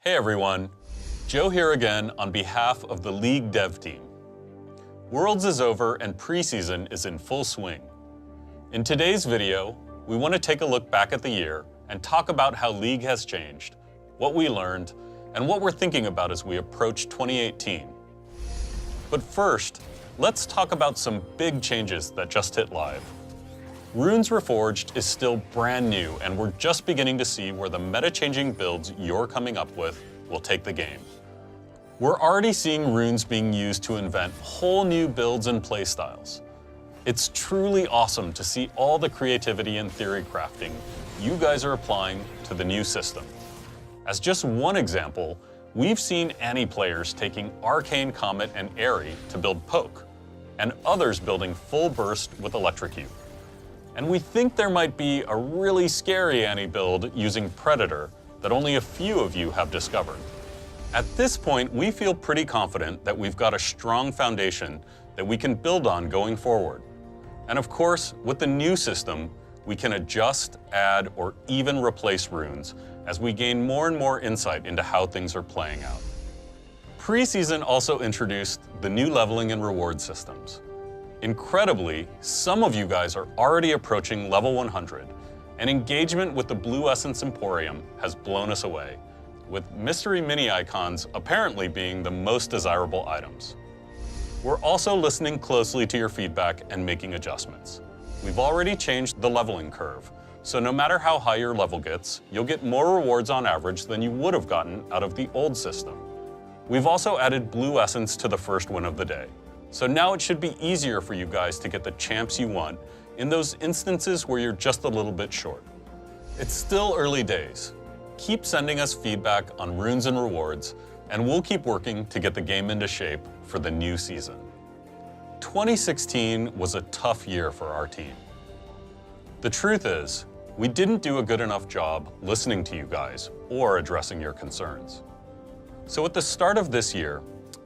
Hey everyone, Joe here again on behalf of the League dev team. Worlds is over and preseason is in full swing. In today's video, we want to take a look back at the year and talk about how League has changed, what we learned, and what we're thinking about as we approach 2018. But first, let's talk about some big changes that just hit live. Runes Reforged is still brand new, and we're just beginning to see where the meta-changing builds you're coming up with will take the game. We're already seeing runes being used to invent whole new builds and playstyles. It's truly awesome to see all the creativity and theory crafting you guys are applying to the new system. As just one example, we've seen Annie players taking Arcane Comet and Airy to build Poke, and others building Full Burst with Electrocute. And we think there might be a really scary Annie build using Predator that only a few of you have discovered. At this point, we feel pretty confident that we've got a strong foundation that we can build on going forward. And of course, with the new system, we can adjust, add, or even replace runes as we gain more and more insight into how things are playing out. Preseason also introduced the new leveling and reward systems. Incredibly, some of you guys are already approaching level 100, and engagement with the Blue Essence Emporium has blown us away, with mystery mini icons apparently being the most desirable items. We're also listening closely to your feedback and making adjustments. We've already changed the leveling curve, so no matter how high your level gets, you'll get more rewards on average than you would have gotten out of the old system. We've also added Blue Essence to the first win of the day. So now it should be easier for you guys to get the champs you want in those instances where you're just a little bit short. It's still early days. Keep sending us feedback on runes and rewards, and we'll keep working to get the game into shape for the new season. 2016 was a tough year for our team. The truth is, we didn't do a good enough job listening to you guys or addressing your concerns. So at the start of this year,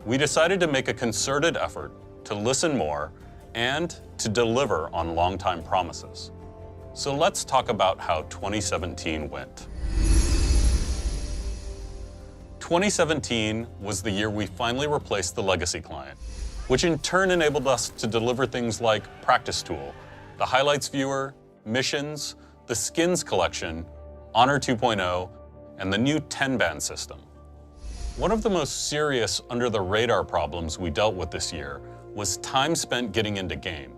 we decided to make a concerted effort to listen more and to deliver on long-time promises. So let's talk about how 2017 went. 2017 was the year we finally replaced the legacy client, which in turn enabled us to deliver things like Practice Tool, the Highlights Viewer, Missions, the Skins Collection, Honor 2.0, and the new 10-band system. One of the most serious under-the-radar problems we dealt with this year was time spent getting into game.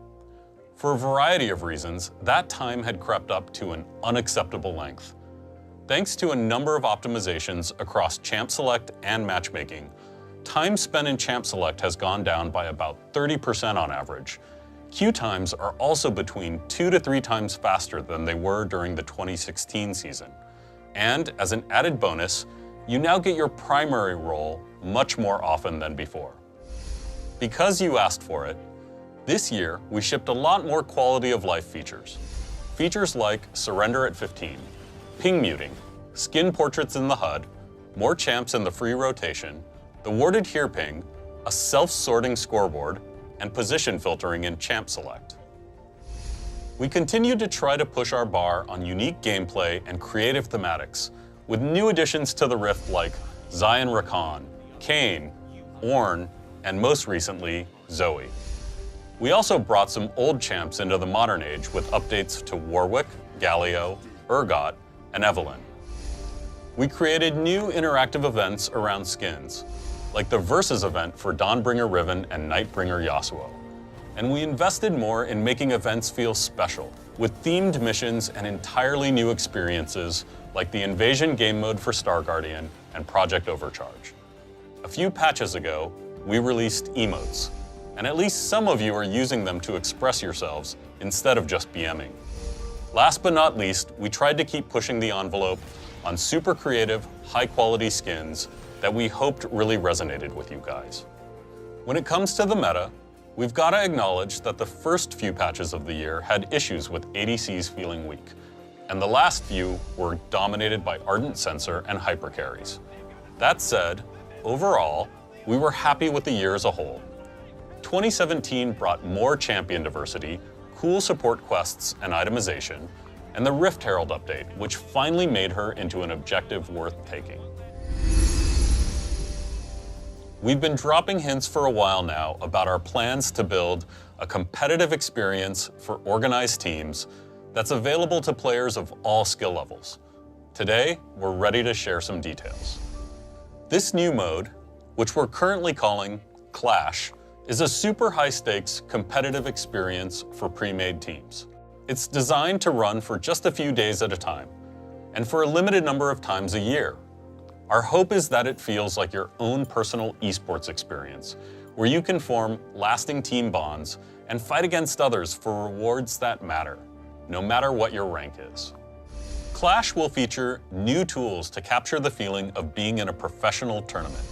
For a variety of reasons, that time had crept up to an unacceptable length. Thanks to a number of optimizations across Champ Select and matchmaking, time spent in Champ Select has gone down by about 30% on average. Queue times are also between 2 to 3 times faster than they were during the 2016 season. And as an added bonus, you now get your primary role much more often than before. Because you asked for it, this year we shipped a lot more quality of life features. Features like Surrender at 15, ping muting, skin portraits in the HUD, more champs in the free rotation, the warded here ping, a self-sorting scoreboard, and position filtering in Champ Select. We continued to try to push our bar on unique gameplay and creative thematics, with new additions to the Rift like Zion Rakan, Kayn, Ornn, and most recently, Zoe. We also brought some old champs into the modern age with updates to Warwick, Galio, Urgot, and Evelynn. We created new interactive events around skins, like the Versus event for Dawnbringer Riven and Nightbringer Yasuo. And we invested more in making events feel special, with themed missions and entirely new experiences like the Invasion game mode for Star Guardian and Project Overcharge. A few patches ago, we released emotes, and at least some of you are using them to express yourselves instead of just BMing. Last but not least, we tried to keep pushing the envelope on super creative, high-quality skins that we hoped really resonated with you guys. When it comes to the meta, we've got to acknowledge that the first few patches of the year had issues with ADCs feeling weak, and the last few were dominated by Ardent Sensor and Hypercarries. That said, overall, we were happy with the year as a whole. 2017 brought more champion diversity, cool support quests and itemization, and the Rift Herald update, which finally made her into an objective worth taking. We've been dropping hints for a while now about our plans to build a competitive experience for organized teams that's available to players of all skill levels. Today, we're ready to share some details. This new mode, which we're currently calling Clash, is a super high-stakes competitive experience for pre-made teams. It's designed to run for just a few days at a time, and for a limited number of times a year. Our hope is that it feels like your own personal esports experience, where you can form lasting team bonds and fight against others for rewards that matter, no matter what your rank is. Clash will feature new tools to capture the feeling of being in a professional tournament.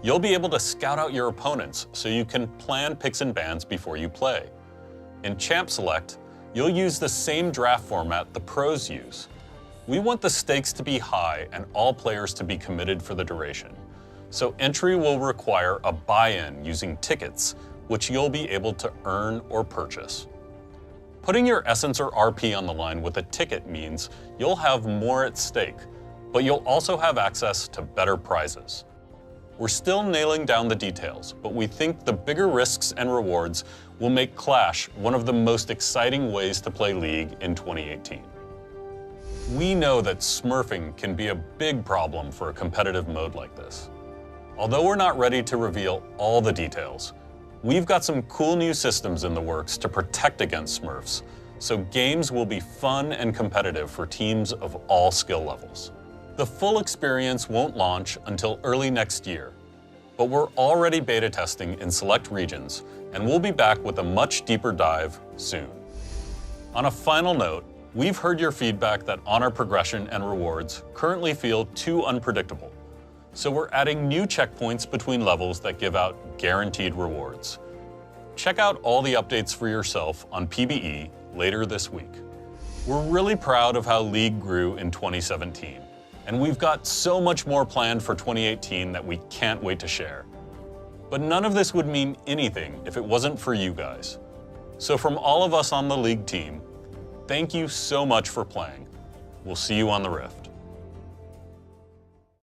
You'll be able to scout out your opponents so you can plan picks and bans before you play. In Champ Select, you'll use the same draft format the pros use. We want the stakes to be high and all players to be committed for the duration. So entry will require a buy-in using tickets, which you'll be able to earn or purchase. Putting your essence or RP on the line with a ticket means you'll have more at stake, but you'll also have access to better prizes. We're still nailing down the details, but we think the bigger risks and rewards will make Clash one of the most exciting ways to play League in 2018. We know that smurfing can be a big problem for a competitive mode like this. Although we're not ready to reveal all the details, we've got some cool new systems in the works to protect against smurfs, so games will be fun and competitive for teams of all skill levels. The full experience won't launch until early next year, but we're already beta testing in select regions, and we'll be back with a much deeper dive soon. On a final note, we've heard your feedback that honor progression and rewards currently feel too unpredictable. So we're adding new checkpoints between levels that give out guaranteed rewards. Check out all the updates for yourself on PBE later this week. We're really proud of how League grew in 2017, and we've got so much more planned for 2018 that we can't wait to share. But none of this would mean anything if it wasn't for you guys. So from all of us on the League team, thank you so much for playing. We'll see you on the Rift.